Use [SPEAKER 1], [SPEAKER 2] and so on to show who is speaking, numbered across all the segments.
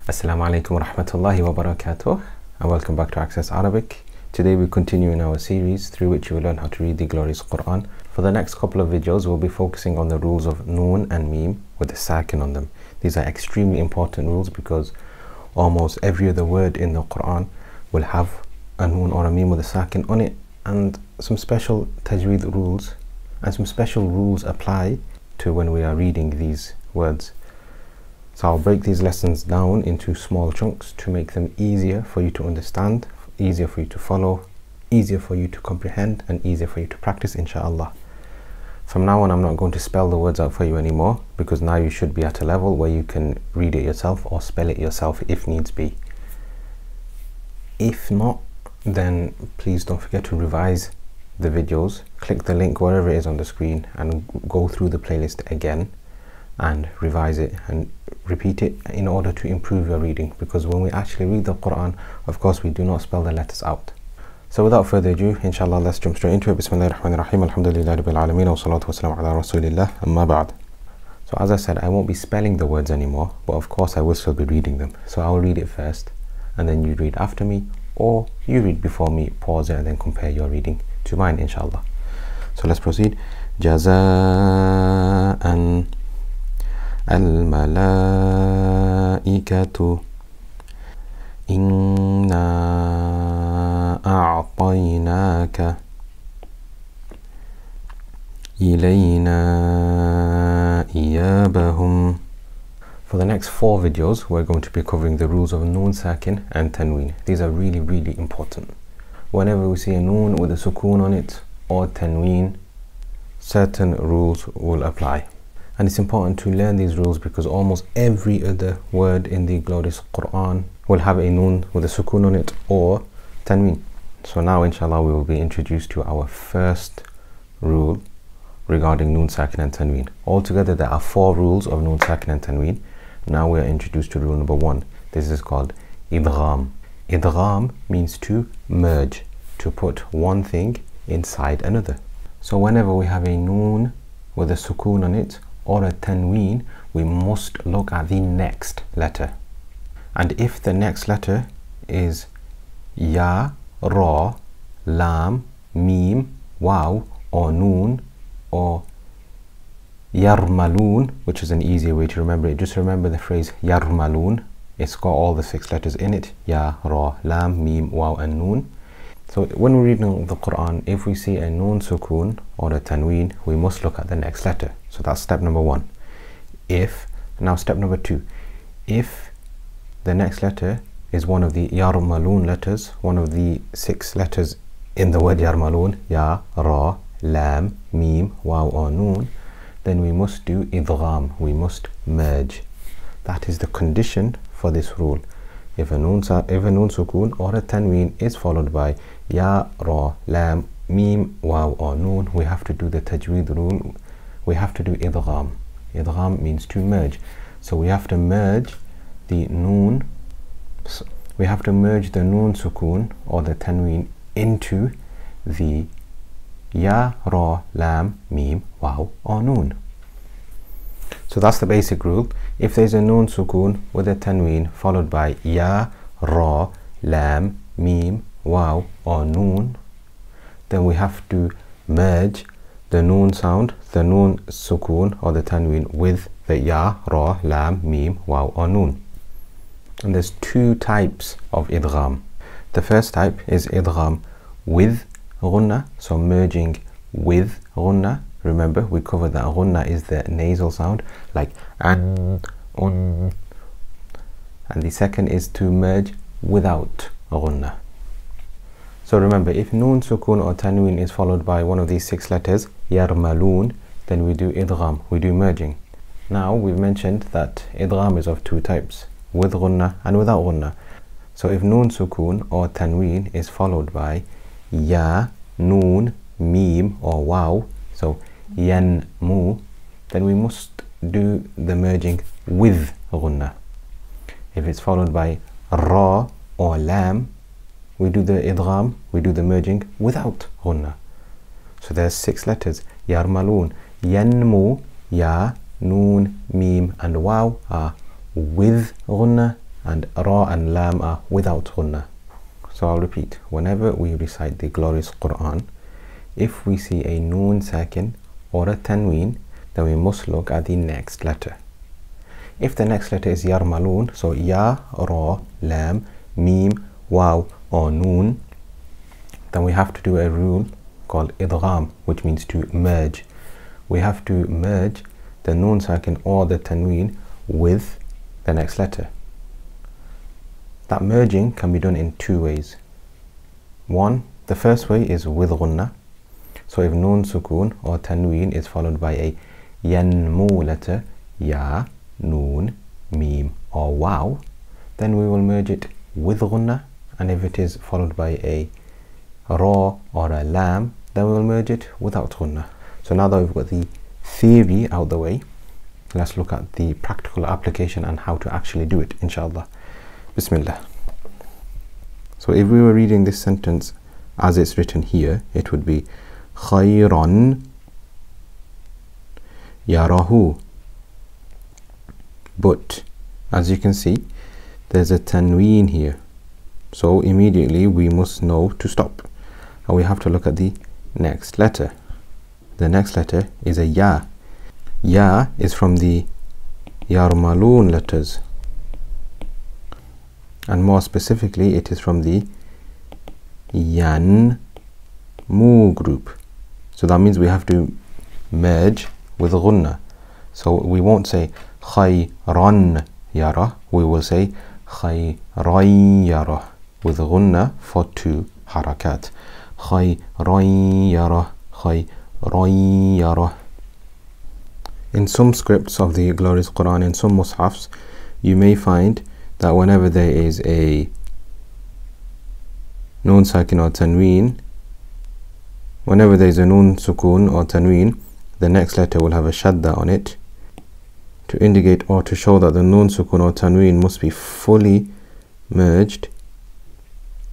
[SPEAKER 1] Assalamu alaikum wa rahmatullahi wa barakatuh, and welcome back to Access Arabic. Today we continue in our series through which you will learn how to read the glorious Quran. For the next couple of videos we'll be focusing on the rules of noon and meme with a sakin on them. These are extremely important rules because almost every other word in the Quran will have a noon or a meme with a sakin on it, and some special tajwid rules and some special rules apply to when we are reading these words. So I'll break these lessons down into small chunks to make them easier for you to understand, easier for you to follow, easier for you to comprehend, and easier for you to practice, inshallah. From now on, I'm not going to spell the words out for you anymore, because now you should be at a level where you can read it yourself or spell it yourself if needs be. If not, then please don't forget to revise the videos. Click the link wherever it is on the screen and go through the playlist again and revise it and repeat it in order to improve your reading, because when we actually read the Quran, of course, we do not spell the letters out. So without further ado, inshallah, let's jump straight into it. Bismillahir Rahmanir Rahim. Alhamdulillahi Rabbil Alameen wa salatu wa salam ala Rasulillah, amma ba'd. So as I said, I won't be spelling the words anymore, but of course I will still be reading them. So I'll read it first and then you read after me, or you read before me, pause it and then compare your reading to mine, inshallah. So let's proceed. Jaza'an الملائكة إنا أعطيناك إلينا إيابهم. For the next 4 videos, we're going to be covering the rules of noon sakin and tanween. These are really important. Whenever we see a noon with a sukoon on it or tanween, certain rules will apply. And it's important to learn these rules because almost every other word in the glorious Quran will have a noon with a sukoon on it or tanween. So now, inshallah, we will be introduced to our first rule regarding noon sakin and tanween. Altogether, there are 4 rules of noon sakin and tanween. Now we are introduced to rule number 1. This is called idgham. Idgham means to merge, to put one thing inside another. So whenever we have a noon with a sukoon on it or a tanween, we must look at the next letter. And if the next letter is ya, ra, lam, mim, waw, or noon, or yarmaloon, which is an easier way to remember it, just remember the phrase yarmaloon. It's got all the 6 letters in it: ya, ra, lam, mim, waw, and noon. So when we're reading the Quran, if we see a noon sukoon or a tanween, we must look at the next letter. So that's step number 1. Now step number 2, if the next letter is one of the yarmaloon letters, one of the 6 letters in the word yarmaloon, ya, ra, lam, mim, waw, or noon, then we must do idgham, we must merge. That is the condition for this rule. If a noon sukoon or a tanween is followed by ya, ra, lam, mim, waw, or noon, we have to do the tajwid rule. We have to do idgham. Idgham means to merge. So we have to merge the noon. We have to merge the noon sukoon or the tanween into the ya, ra, lam, mim, waw, or noon. So that's the basic rule. If there's a noon sukoon with a tanween followed by ya, ra, lam, mim, waw, or noon, then we have to merge the noon sound, the noon sukoon or the tanween, with the ya, ra, lam, mim, waw, or noon. And there's 2 types of idgham. The first type is idgham with ghunna, so merging with ghunna. Remember, we covered that ghunna is the nasal sound, like an, un. And the second is to merge without ghunna. So remember, if noon sukoon or tanween is followed by one of these 6 letters, yarmaloon, then we do idgham, we do merging. Now we've mentioned that idgham is of 2 types, with ghunna and without ghunna. So if noon sukoon or tanween is followed by ya, noon, mim, or waw, so yanmu, then we must do the merging with ghunna. If it's followed by ra or lam, we do the idgham, we do the merging without ghunna. So there's 6 letters: yarmaloon, yanmu, ya, noon, mim, and waw are with ghunna, and ra and lam are without ghunna. So I'll repeat, whenever we recite the glorious Quran, if we see a noon sakin or a tanween, then we must look at the next letter. If the next letter is yarmalun, so ya, ra, lam, mim, waw or noon, then we have to do a rule called idgham, which means to merge. We have to merge the noon sakin or the tanween with the next letter. That merging can be done in two ways. The first way is with ghunna. So if noon sukoon or tanween is followed by a yanmu letter, ya, noon, mim or waw, then we will merge it with ghunna. And if it is followed by a ra or a lam, then we will merge it without ghunna. So now that we've got the theory out the way, let's look at the practical application and how to actually do it, inshallah. Bismillah. So if we were reading this sentence as it's written here, it would be khayran yarahu. But as you can see, there's a tanween here. So immediately we must know to stop. And we have to look at the next letter. The next letter is a ya. Ya is from the yarmalun letters. And more specifically, it is from the yan mu group. So that means we have to merge with ghunna. So we won't say khayran yara, we will say khayran yara with ghunna for two harakat. Khayran yara, khayran yara. In some scripts of the glorious Quran, in some mushafs, you may find that whenever there is a noon sakin or tanween, whenever there is a noon sukoon or tanween, the next letter will have a shadda on it to indicate or to show that the noon sukoon or tanween must be fully merged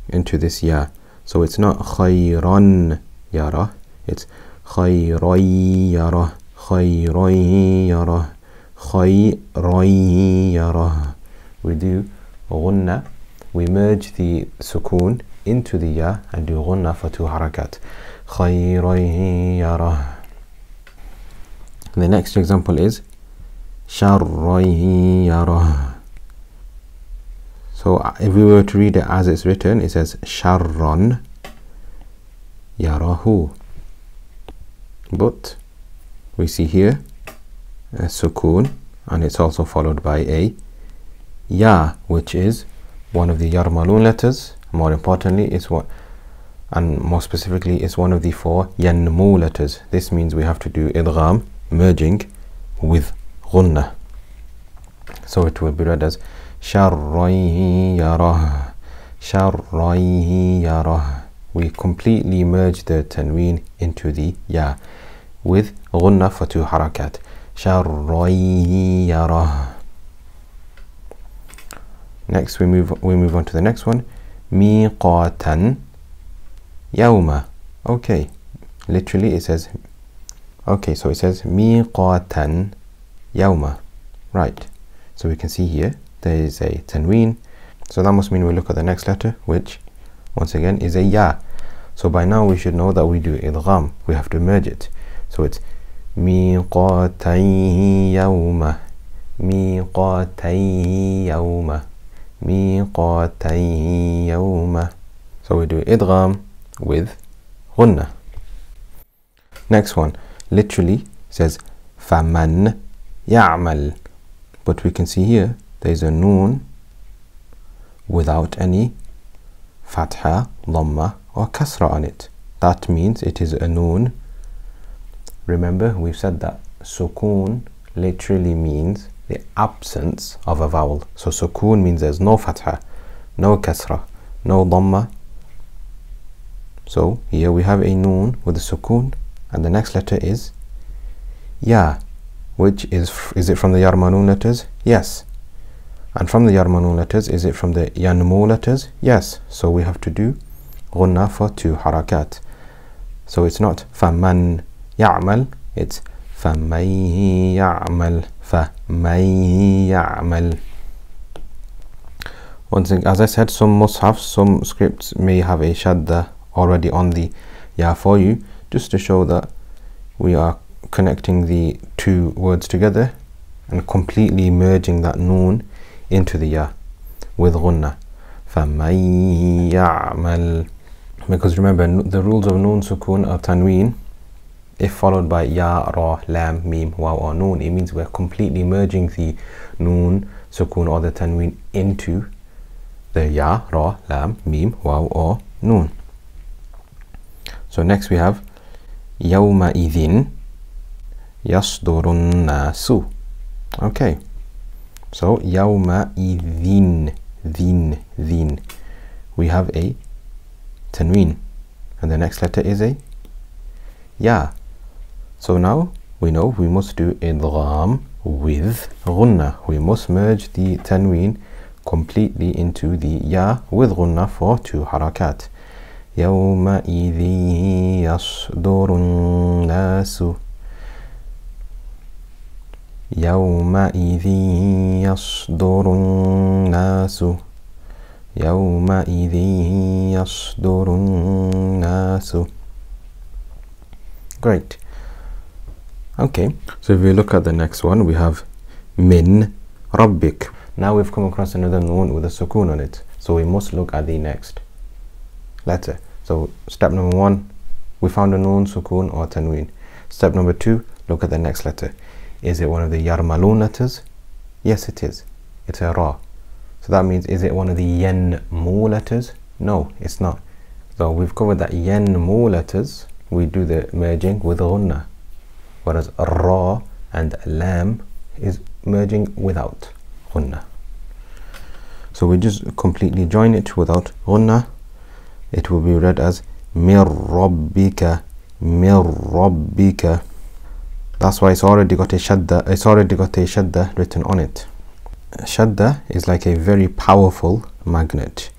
[SPEAKER 1] into this ya. So it's not khayran yara, it's khayran yara, khayran yara, khayran yara. We do ghunna, we merge the sukoon into the ya and do ghunna for two harakat. Khayran yara. The next example is sharran yara. So if we were to read it as it's written, it says sharran yarahu. But we see here a sukoon, and it's also followed by a ya, which is one of the yarmalun letters. More importantly, it's what, and more specifically, it's one of the four yanmu letters. This means we have to do idgham, merging with ghunna. So it will be read as sharran yara, sharran yara. We completely merge the tanween into the ya with ghunna for two harakat. Sharran yara. Next we move on to the next one. Miqatan yawma. Okay, literally it says, okay, so it says miqatan yawma. Right, so we can see here there is a tanween, so that must mean we look at the next letter, which once again is a ya. So by now we should know that we do idgham, we have to merge it. So it's miqatan yawma, miqatan yawma, miqatan yawma. So we do idgham with ghunna. Next one literally says faman ya'mal, but we can see here there is a noon without any fatha, dhamma or kasra on it. That means it is a noon. Remember, we've said that sukoon literally means the absence of a vowel. So sukoon means there's no fatha, no kasra, no dhamma. So here we have a noon with a sukoon, and the next letter is ya, which is it from the yarmanun letters? Yes. And from the yarmanun letters, is it from the yanmu letters? Yes. So we have to do ghunna for two harakat. So it's not faman ya'mal, it's faman ya'mal, faman ya'mal. Once again, as I said, some mushafs, some scripts may have a shadda already on the ya for you, just to show that we are connecting the two words together and completely merging that noon into the ya with ghunna. فَمَن يَعْمَلْ. Because remember, the rules of noon sukoon or tanween, if followed by ya, ra, lam, mim, waw or noon, it means we're completely merging the noon sukoon or the tanween into the ya, ra, lam, mim, waw or noon. So next we have يَوْمَئِذٍ يَصْدُرُ النَّاسُ. Okay, so يَوْمَئِذٍ, din, we have a tanween, and the next letter is a ya. So now we know we must do idgham with ghunna. We must merge the tanween completely into the ya with ghunna for 2 harakat. يَوْمَئِذٍ يَصْدُرُ النَّاسُ. يَوْمَئِذٍ يَصْدُرُ النَّاسُ. يَوْمَئِذٍ يَصْدُرُ النَّاسُ. Great. Okay, so if we look at the next one, we have min rabbik. Now we've come across another noon with a sukoon on it, so we must look at the next letter. So step number 1, we found a noon, sukoon or tanween. Step number 2, look at the next letter. Is it one of the yarmalun letters? Yes, it is. It's a ra. So that means, is it one of the yanmu letters? No, it's not. So we've covered that yanmu letters, we do the merging with ghunna, whereas ra and lam is merging without ghunna. So we just completely join it without ghunna. It will be read as mir rabbika, mir rabbika. That's why it's already got a shadda written on it. Shadda is like a very powerful magnet.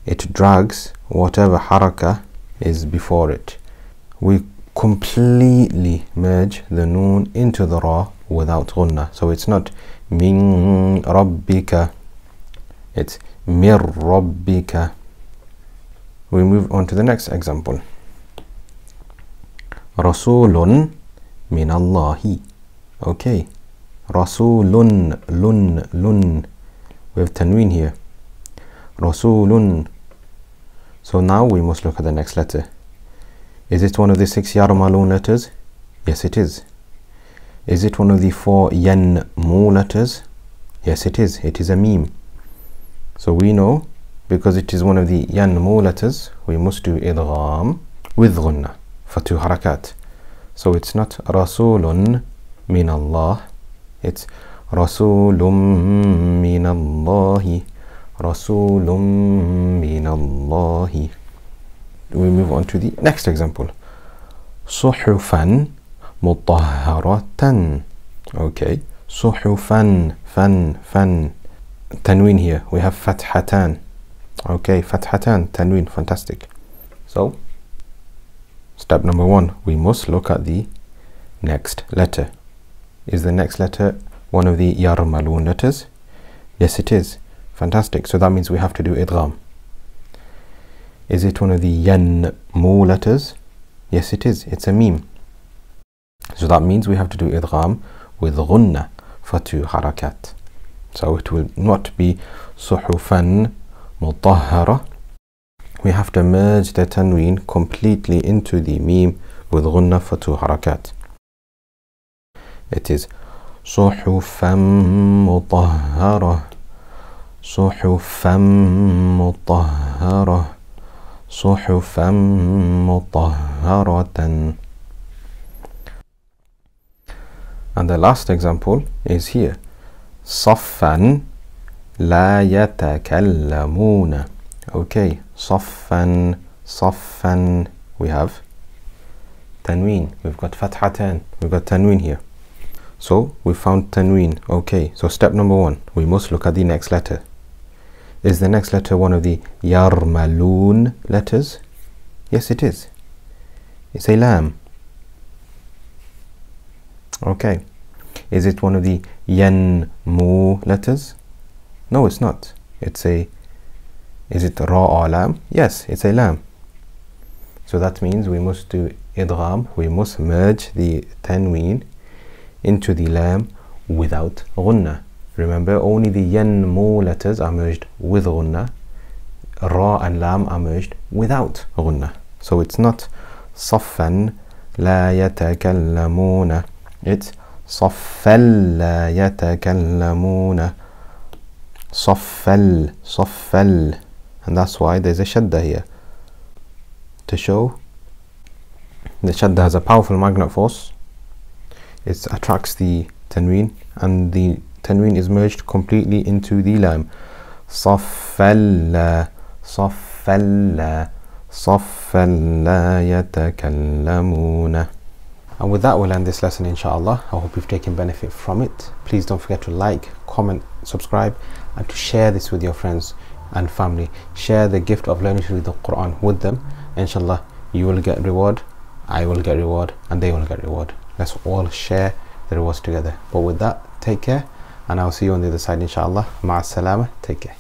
[SPEAKER 1] It drags whatever haraka is before it. We completely merge the noon into the ra without ghunna. So it's not min rabbika, it's mir rabbika. We move on to the next example. Rasulun min Allahi. Okay, Rasulun, lun. We have tanween here. Rasulun. So now we must look at the next letter. Is it one of the 6 yarmalun letters? Yes, it is. Is it one of the 4 yanmu letters? Yes, it is. It is a meme. So we know, because it is one of the yanmu letters, we must do idgham with ghunna for 2 harakat. So it's not Rasulun min Allah, it's Rasulun min Allahi, Rasulun min Allahi. We move on to the next example. Suhufan mutahharatan. Okay, suhufan, fan. Tanween here, we have fathatan. Okay, fathatan, tanween, fantastic. So step number 1, we must look at the next letter. Is the next letter one of the yarmalun letters? Yes, it is. Fantastic. So that means we have to do idgham. Is it one of the yanmu letters? Yes, it is. It's a meme. So that means we have to do idgham with ghunna for 2 harakat. So it will not be suhufan mutahhara. We have to merge the tanween completely into the meme with ghunna for 2 harakat. It is suhufan mutahhara, suhufan mutahhara, suhufan mutahharatan. And the last example is here. Saffan la yatakallamuna. Okay, saffan, we have tanween, we've got fathatan, we've got tanween here. So we found tanween. Okay, so step number 1, we must look at the next letter. Is the next letter one of the yarmalun letters? Yes, it is. It's a lam. Okay. Is it one of the yanmu letters? No, it's not. It's a Is it ra or lam? Yes, it's a lam. So that means we must do idgham, we must merge the tanween into the lam without ghunna. Remember, only the yanmu letters are merged with ghunna. Ra and lam are merged without ghunna. So it's not صفا لا يتكلمون, it's صفا لا يتكلمون, صفل, and that's why there's a shadda here, to show the shadda has a powerful magnet force. It attracts the tanween, and the tanween is merged completely into the lam. صفل صفل صفا لا يتكلمون. And with that, we'll end this lesson, inshallah. I hope you've taken benefit from it. Please don't forget to like, comment, subscribe, and to share this with your friends and family. Share the gift of learning to read the Quran with them. Inshallah, you will get reward, I will get reward, and they will get reward. Let's all share the rewards together. But with that, take care, and I'll see you on the other side, inshallah. Ma'as salama. Take care.